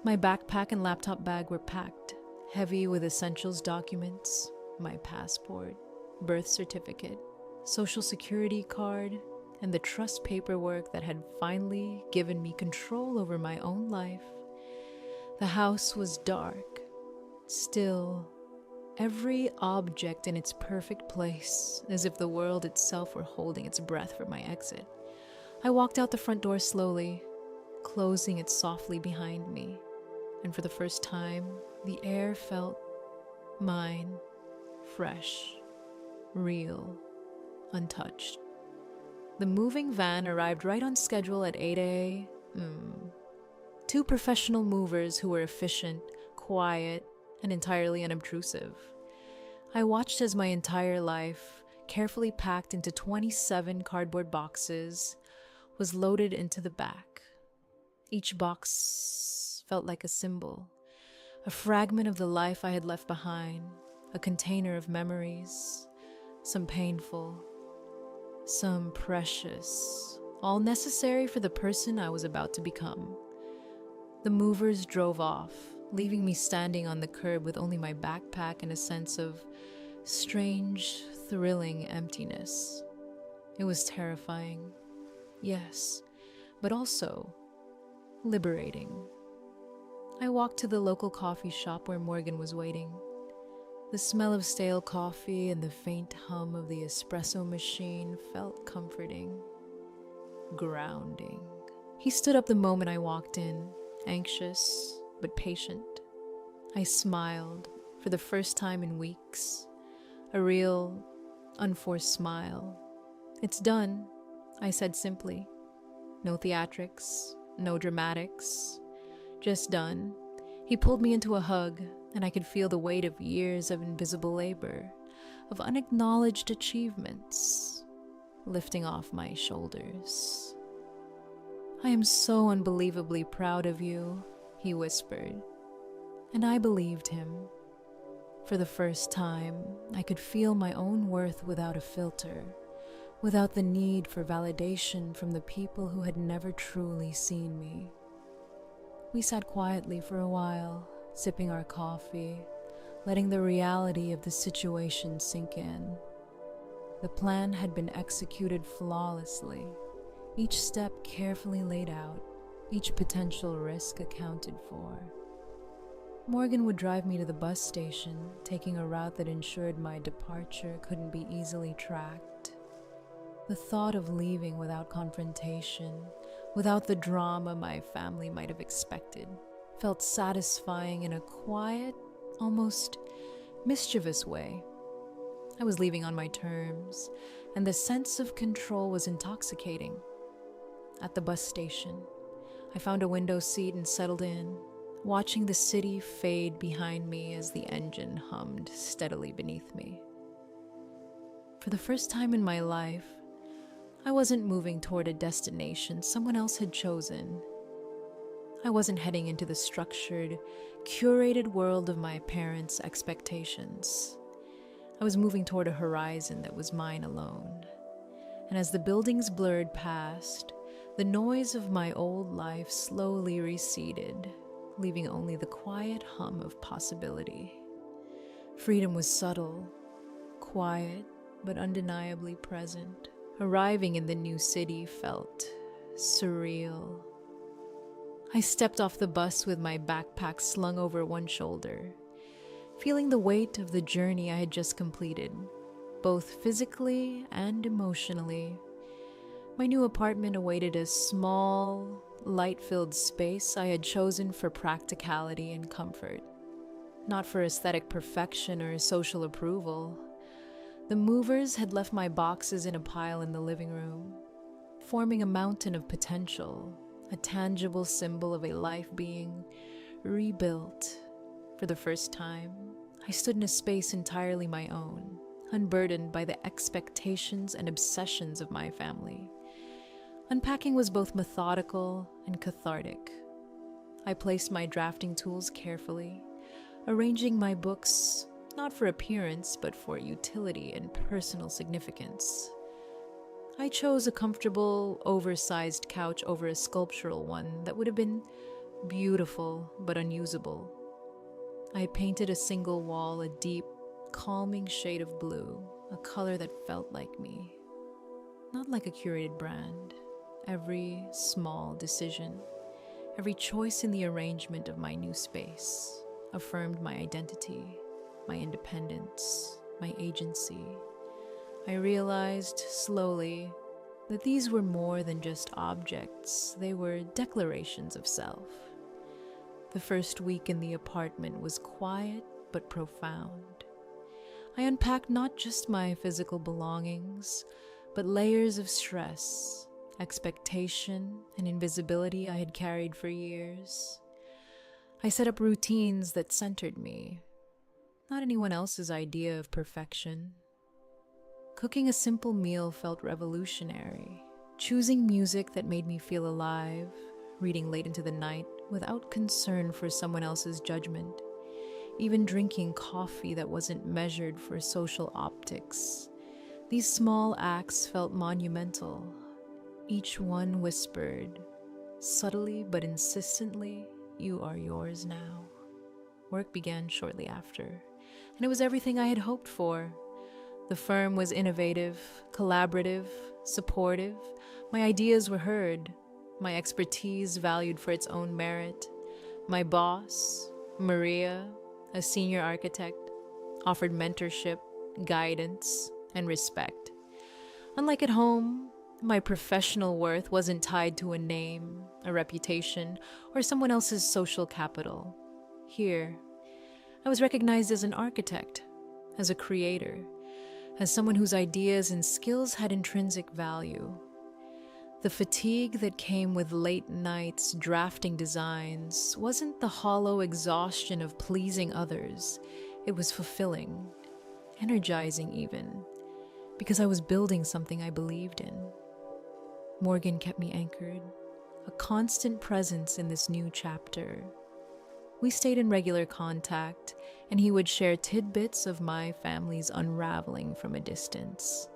My backpack and laptop bag were packed, heavy with essentials documents, my passport, birth certificate, social security card, and the trust paperwork that had finally given me control over my own life. The house was dark, still, every object in its perfect place, as if the world itself were holding its breath for my exit. I walked out the front door slowly, closing it softly behind me, and for the first time, the air felt mine, fresh, real, untouched. The moving van arrived right on schedule at 8 a.m. Two professional movers who were efficient, quiet, and entirely unobtrusive. I watched as my entire life, carefully packed into 27 cardboard boxes, was loaded into the back. Each box felt like a symbol, a fragment of the life I had left behind, a container of memories, some painful, some precious, all necessary for the person I was about to become. The movers drove off, leaving me standing on the curb with only my backpack and a sense of strange, thrilling emptiness. It was terrifying, yes, but also liberating. I walked to the local coffee shop where Morgan was waiting. The smell of stale coffee and the faint hum of the espresso machine felt comforting, grounding. He stood up the moment I walked in, anxious but patient. I smiled for the first time in weeks, a real, unforced smile. "It's done," I said simply. No theatrics, no dramatics, just done. He pulled me into a hug, and I could feel the weight of years of invisible labor, of unacknowledged achievements, lifting off my shoulders. "I am so unbelievably proud of you," he whispered. And I believed him. For the first time, I could feel my own worth without a filter, without the need for validation from the people who had never truly seen me. We sat quietly for a while, sipping our coffee, letting the reality of the situation sink in. The plan had been executed flawlessly, each step carefully laid out, each potential risk accounted for. Morgan would drive me to the bus station, taking a route that ensured my departure couldn't be easily tracked. The thought of leaving without confrontation, without the drama my family might have expected, felt satisfying in a quiet, almost mischievous way. I was leaving on my terms, and the sense of control was intoxicating. At the bus station, I found a window seat and settled in, watching the city fade behind me as the engine hummed steadily beneath me. For the first time in my life, I wasn't moving toward a destination someone else had chosen. I wasn't heading into the structured, curated world of my parents' expectations. I was moving toward a horizon that was mine alone. And as the buildings blurred past, the noise of my old life slowly receded, leaving only the quiet hum of possibility. Freedom was subtle, quiet, but undeniably present. Arriving in the new city felt surreal. I stepped off the bus with my backpack slung over one shoulder, feeling the weight of the journey I had just completed, both physically and emotionally. My new apartment awaited a small, light-filled space I had chosen for practicality and comfort, not for aesthetic perfection or social approval. The movers had left my boxes in a pile in the living room, forming a mountain of potential, a tangible symbol of a life being rebuilt. For the first time, I stood in a space entirely my own, unburdened by the expectations and obsessions of my family. Unpacking was both methodical and cathartic. I placed my drafting tools carefully, arranging my books not for appearance but for utility and personal significance. I chose a comfortable, oversized couch over a sculptural one that would have been beautiful but unusable. I had painted a single wall a deep, calming shade of blue, a color that felt like me, not like a curated brand. Every small decision, every choice in the arrangement of my new space affirmed my identity, my independence, my agency. I realized slowly that these were more than just objects, they were declarations of self. The first week in the apartment was quiet but profound. I unpacked not just my physical belongings, but layers of stress, expectation, and invisibility I had carried for years. I set up routines that centered me, not anyone else's idea of perfection. Cooking a simple meal felt revolutionary. Choosing music that made me feel alive, reading late into the night without concern for someone else's judgment, even drinking coffee that wasn't measured for social optics. These small acts felt monumental. Each one whispered, subtly but insistently, "You are yours now." Work began shortly after, and it was everything I had hoped for. The firm was innovative, collaborative, supportive. My ideas were heard, my expertise valued for its own merit. My boss, Maria, a senior architect, offered mentorship, guidance, and respect. Unlike at home, my professional worth wasn't tied to a name, a reputation, or someone else's social capital. Here, I was recognized as an architect, as a creator, as someone whose ideas and skills had intrinsic value. The fatigue that came with late nights drafting designs wasn't the hollow exhaustion of pleasing others. It was fulfilling, energizing even, because I was building something I believed in. Morgan kept me anchored, a constant presence in this new chapter. We stayed in regular contact, and he would share tidbits of my family's unraveling from a distance.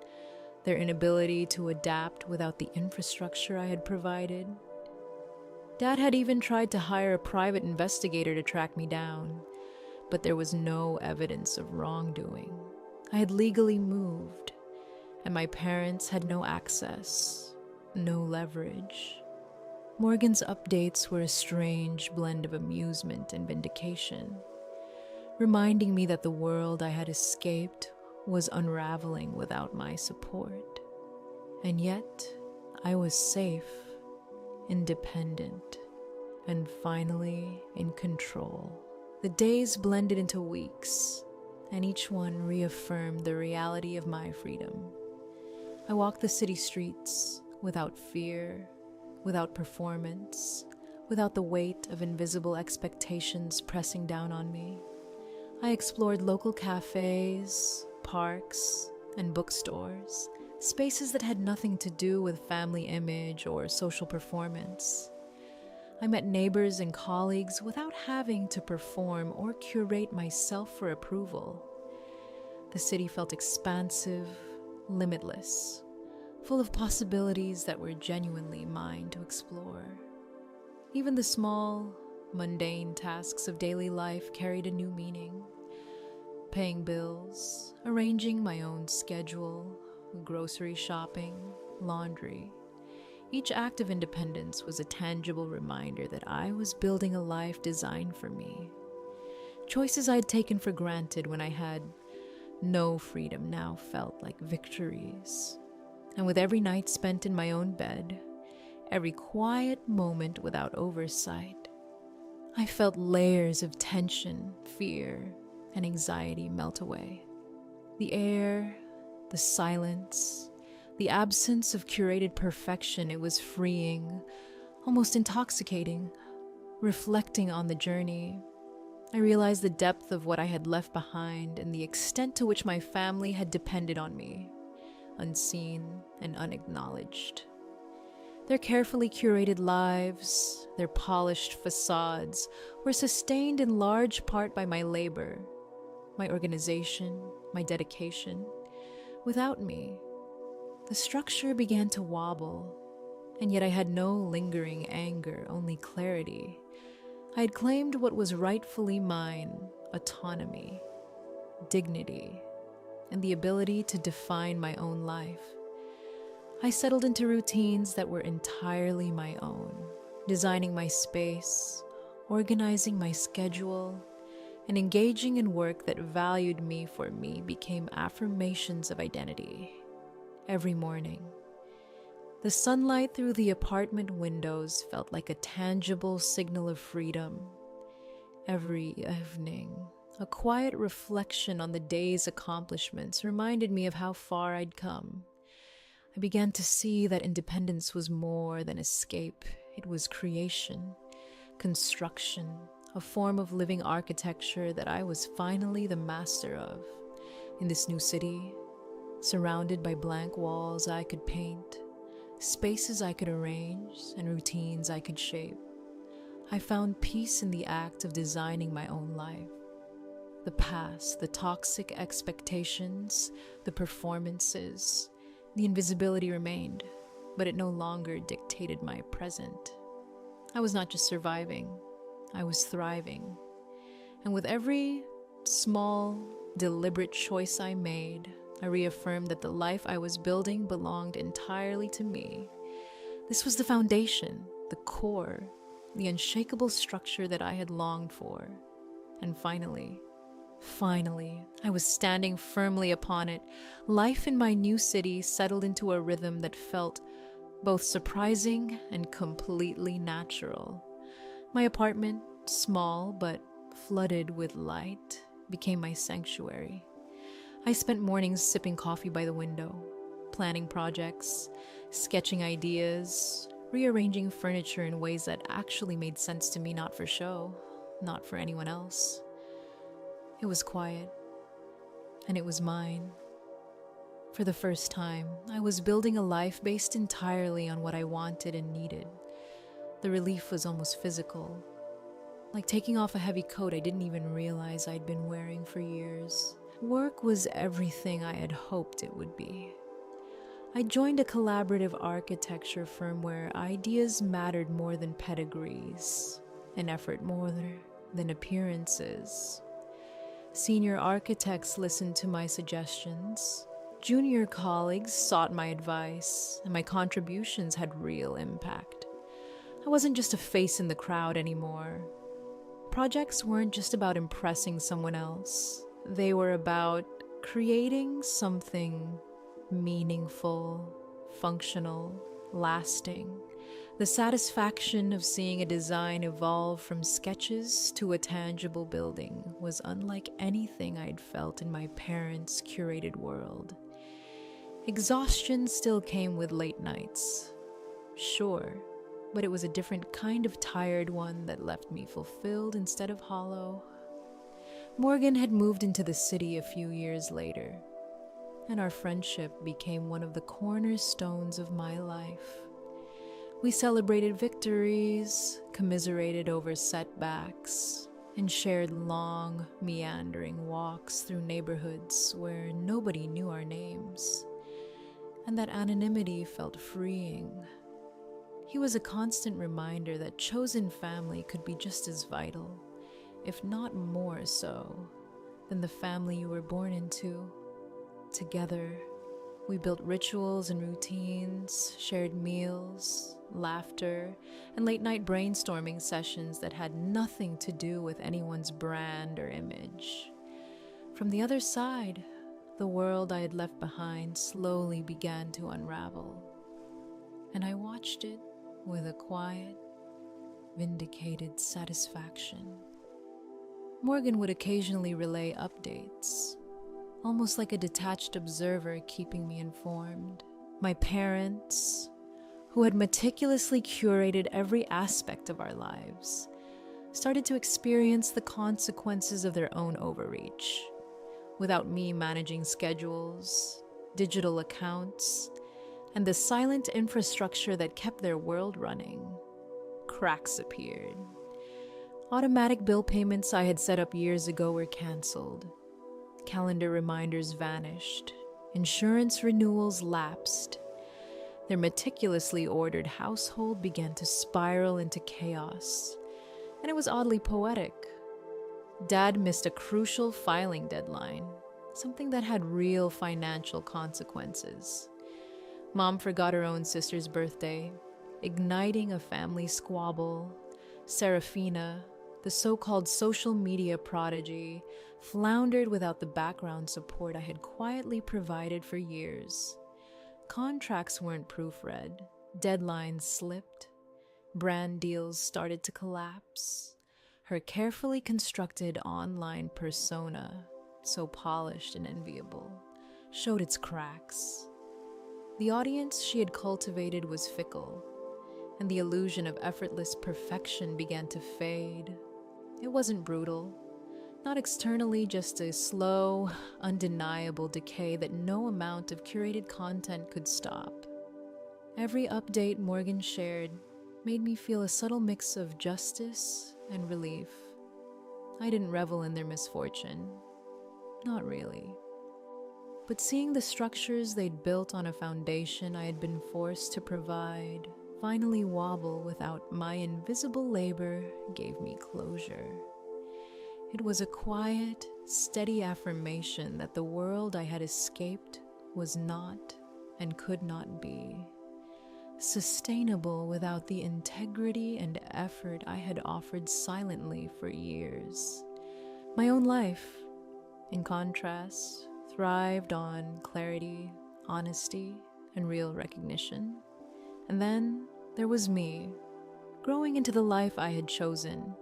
their inability to adapt without the infrastructure I had provided. Dad had even tried to hire a private investigator to track me down, but there was no evidence of wrongdoing. I had legally moved, and my parents had no access, no leverage. Morgan's updates were a strange blend of amusement and vindication, reminding me that the world I had escaped was unraveling without my support. And yet, I was safe, independent, and finally in control. The days blended into weeks, and each one reaffirmed the reality of my freedom. I walked the city streets without fear, without performance, without the weight of invisible expectations pressing down on me. I explored local cafes, parks, and bookstores, spaces that had nothing to do with family image or social performance. I met neighbors and colleagues without having to perform or curate myself for approval. The city felt expansive, limitless, full of possibilities that were genuinely mine to explore. Even the small, mundane tasks of daily life carried a new meaning. Paying bills, arranging my own schedule, grocery shopping, laundry. Each act of independence was a tangible reminder that I was building a life designed for me. Choices I'd taken for granted when I had no freedom now felt like victories. And with every night spent in my own bed, every quiet moment without oversight, I felt layers of tension, fear, and anxiety melt away. The air, the silence, the absence of curated perfection, it was freeing, almost intoxicating. Reflecting on the journey, I realized the depth of what I had left behind and the extent to which my family had depended on me, unseen and unacknowledged. Their carefully curated lives, their polished facades, were sustained in large part by my labor, my organization, my dedication. Without me, the structure began to wobble, and yet I had no lingering anger, only clarity. I had claimed what was rightfully mine: autonomy, dignity, and the ability to define my own life. I settled into routines that were entirely my own, designing my space, organizing my schedule, and engaging in work that valued me for me became affirmations of identity. Every morning, the sunlight through the apartment windows felt like a tangible signal of freedom. Every evening, a quiet reflection on the day's accomplishments reminded me of how far I'd come. I began to see that independence was more than escape. It was creation, construction, a form of living architecture that I was finally the master of. In this new city, surrounded by blank walls I could paint, spaces I could arrange, and routines I could shape, I found peace in the act of designing my own life. The past, the toxic expectations, the performances, the invisibility remained, but it no longer dictated my present. I was not just surviving, I was thriving. And with every small, deliberate choice I made, I reaffirmed that the life I was building belonged entirely to me. This was the foundation, the core, the unshakable structure that I had longed for. And finally, I was standing firmly upon it. Life in my new city settled into a rhythm that felt both surprising and completely natural. My apartment, small but flooded with light, became my sanctuary. I spent mornings sipping coffee by the window, planning projects, sketching ideas, rearranging furniture in ways that actually made sense to me, not for show, not for anyone else. It was quiet, and it was mine. For the first time, I was building a life based entirely on what I wanted and needed. The relief was almost physical, like taking off a heavy coat I didn't even realize I'd been wearing for years. Work was everything I had hoped it would be. I joined a collaborative architecture firm where ideas mattered more than pedigrees, and effort more than appearances. Senior architects listened to my suggestions. Junior colleagues sought my advice, and my contributions had real impact. I wasn't just a face in the crowd anymore. Projects weren't just about impressing someone else. They were about creating something meaningful, functional, lasting. The satisfaction of seeing a design evolve from sketches to a tangible building was unlike anything I'd felt in my parents' curated world. Exhaustion still came with late nights, sure, but it was a different kind of tired one that left me fulfilled instead of hollow. Morgan had moved into the city a few years later, and our friendship became one of the cornerstones of my life. We celebrated victories, commiserated over setbacks, and shared long, meandering walks through neighborhoods where nobody knew our names. And that anonymity felt freeing. He was a constant reminder that chosen family could be just as vital, if not more so, than the family you were born into. Together, we built rituals and routines, shared meals, laughter, and late-night brainstorming sessions that had nothing to do with anyone's brand or image. From the other side, the world I had left behind slowly began to unravel, and I watched it with a quiet, vindicated satisfaction. Morgan would occasionally relay updates, almost like a detached observer keeping me informed. My parents, who had meticulously curated every aspect of our lives, started to experience the consequences of their own overreach. Without me managing schedules, digital accounts, and the silent infrastructure that kept their world running, cracks appeared. Automatic bill payments I had set up years ago were canceled. Calendar reminders vanished. Insurance renewals lapsed. Their meticulously ordered household began to spiral into chaos, and it was oddly poetic. Dad missed a crucial filing deadline, something that had real financial consequences. Mom forgot her own sister's birthday, igniting a family squabble. Serafina, the so-called social media prodigy, floundered without the background support I had quietly provided for years. Contracts weren't proofread, deadlines slipped, brand deals started to collapse. Her carefully constructed online persona, so polished and enviable, showed its cracks. The audience she had cultivated was fickle, and the illusion of effortless perfection began to fade. It wasn't brutal, not externally, just a slow, undeniable decay that no amount of curated content could stop. Every update Morgan shared made me feel a subtle mix of justice and relief. I didn't revel in their misfortune. Not really. But seeing the structures they'd built on a foundation I had been forced to provide finally wobble without my invisible labor gave me closure. It was a quiet, steady affirmation that the world I had escaped was not and could not be sustainable without the integrity and effort I had offered silently for years. My own life, in contrast, thrived on clarity, honesty, and real recognition. And then there was me, growing into the life I had chosen.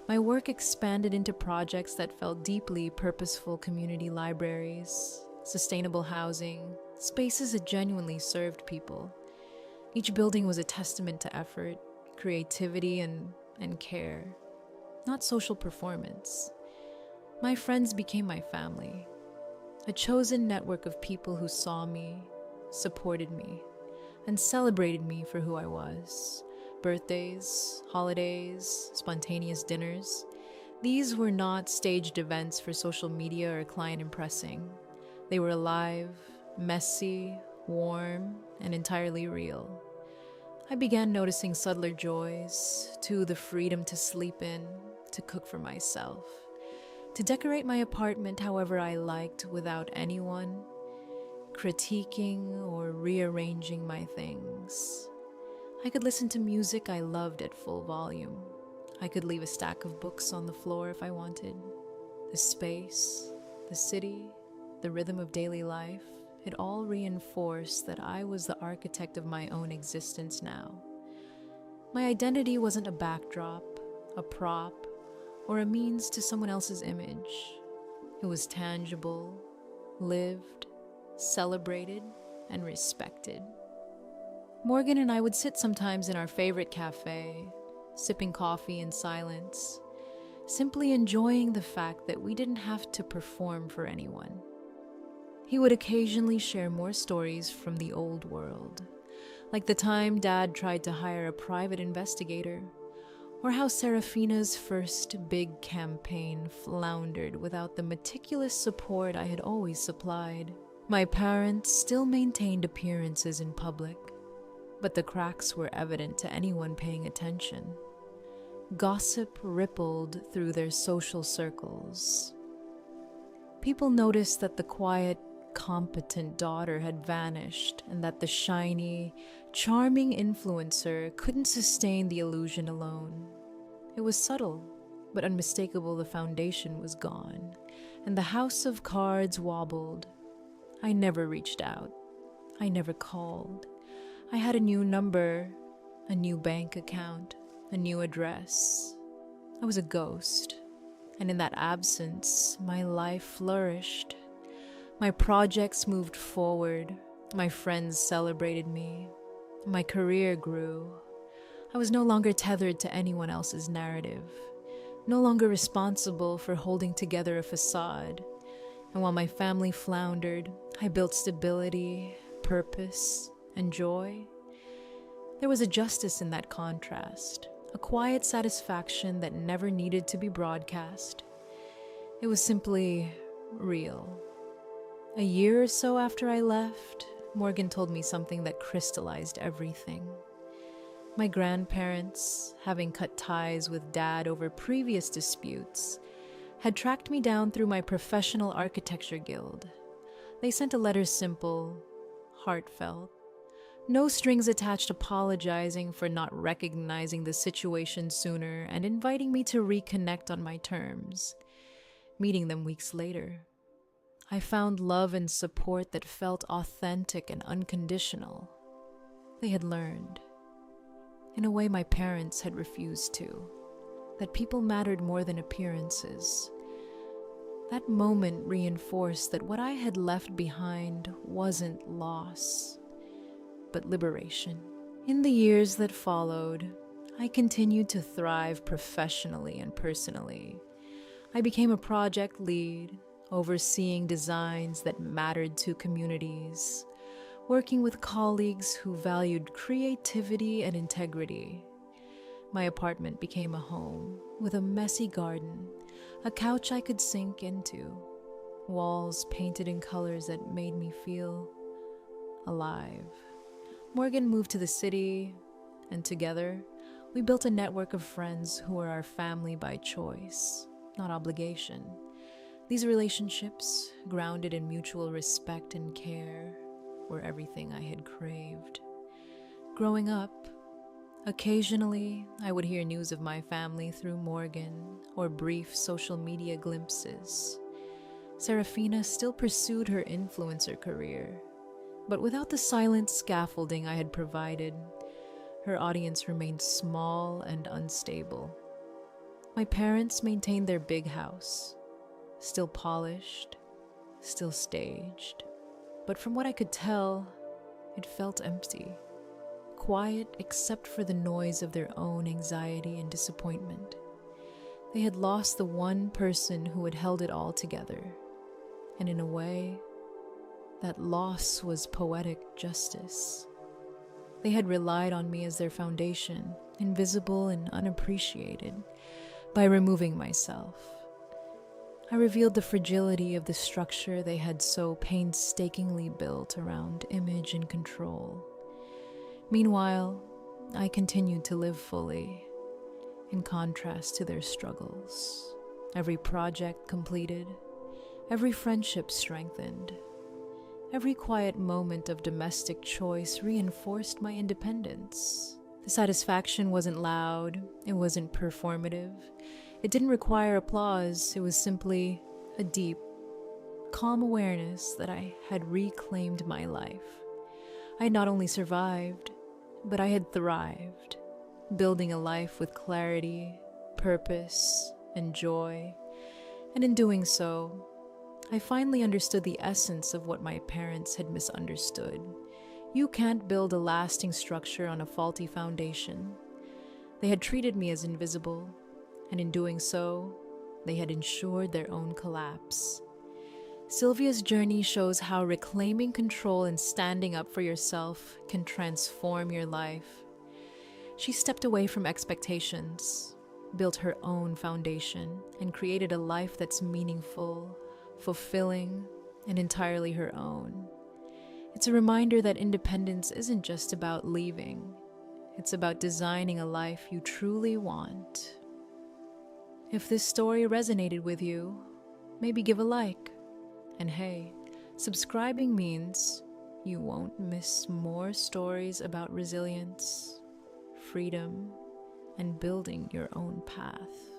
My work expanded into projects that felt deeply purposeful: community libraries, sustainable housing, spaces that genuinely served people. Each building was a testament to effort, creativity, and care, not social performance. My friends became my family, a chosen network of people who saw me, supported me, and celebrated me for who I was. Birthdays, holidays, spontaneous dinners. These were not staged events for social media or client impressing. They were alive, messy, warm, and entirely real. I began noticing subtler joys, to the freedom to sleep in, to cook for myself, to decorate my apartment however I liked without anyone critiquing or rearranging my things. I could listen to music I loved at full volume. I could leave a stack of books on the floor if I wanted. The space, the city, the rhythm of daily life, it all reinforced that I was the architect of my own existence now. My identity wasn't a backdrop, a prop, or a means to someone else's image. It was tangible, lived, celebrated, and respected. Morgan and I would sit sometimes in our favorite cafe, sipping coffee in silence, simply enjoying the fact that we didn't have to perform for anyone. He would occasionally share more stories from the old world, like the time Dad tried to hire a private investigator, or how Serafina's first big campaign floundered without the meticulous support I had always supplied. My parents still maintained appearances in public, but the cracks were evident to anyone paying attention. Gossip rippled through their social circles. People noticed that the quiet, competent daughter had vanished and that the shiny, charming influencer couldn't sustain the illusion alone. It was subtle, but unmistakable. The foundation was gone, and the house of cards wobbled. I never reached out. I never called. I had a new number, a new bank account, a new address. I was a ghost, and in that absence, my life flourished. My projects moved forward. My friends celebrated me. My career grew. I was no longer tethered to anyone else's narrative, no longer responsible for holding together a facade. And while my family floundered, I built stability, purpose, and joy. There was a justice in that contrast, a quiet satisfaction that never needed to be broadcast. It was simply real. A year or so after I left, Morgan told me something that crystallized everything. My grandparents, having cut ties with Dad over previous disputes, had tracked me down through my professional architecture guild. They sent a letter simple, heartfelt, no strings attached, apologizing for not recognizing the situation sooner and inviting me to reconnect on my terms. Meeting them weeks later, I found love and support that felt authentic and unconditional. They had learned, in a way my parents had refused to, that people mattered more than appearances. That moment reinforced that what I had left behind wasn't loss, but liberation. In the years that followed, I continued to thrive professionally and personally. I became a project lead, overseeing designs that mattered to communities, working with colleagues who valued creativity and integrity. My apartment became a home with a messy garden, a couch I could sink into, walls painted in colors that made me feel alive. Morgan moved to the city, and together, we built a network of friends who were our family by choice, not obligation. These relationships, grounded in mutual respect and care, were everything I had craved. Growing up, occasionally I would hear news of my family through Morgan or brief social media glimpses. Serafina still pursued her influencer career, but without the silent scaffolding I had provided, her audience remained small and unstable. My parents maintained their big house, still polished, still staged, but from what I could tell, it felt empty, quiet except for the noise of their own anxiety and disappointment. They had lost the one person who had held it all together, and in a way, that loss was poetic justice. They had relied on me as their foundation, invisible and unappreciated, by removing myself. I revealed the fragility of the structure they had so painstakingly built around image and control. Meanwhile, I continued to live fully, in contrast to their struggles. Every project completed, every friendship strengthened, every quiet moment of domestic choice reinforced my independence. The satisfaction wasn't loud, it wasn't performative, it didn't require applause, it was simply a deep, calm awareness that I had reclaimed my life. I had not only survived, but I had thrived, building a life with clarity, purpose, and joy. And in doing so, I finally understood the essence of what my parents had misunderstood. You can't build a lasting structure on a faulty foundation. They had treated me as invisible, and in doing so, they had ensured their own collapse. Sylvia's journey shows how reclaiming control and standing up for yourself can transform your life. She stepped away from expectations, built her own foundation, and created a life that's meaningful, fulfilling, and entirely her own. It's a reminder that independence isn't just about leaving. It's about designing a life you truly want. If this story resonated with you, maybe give a like. And hey, subscribing means you won't miss more stories about resilience, freedom, and building your own path.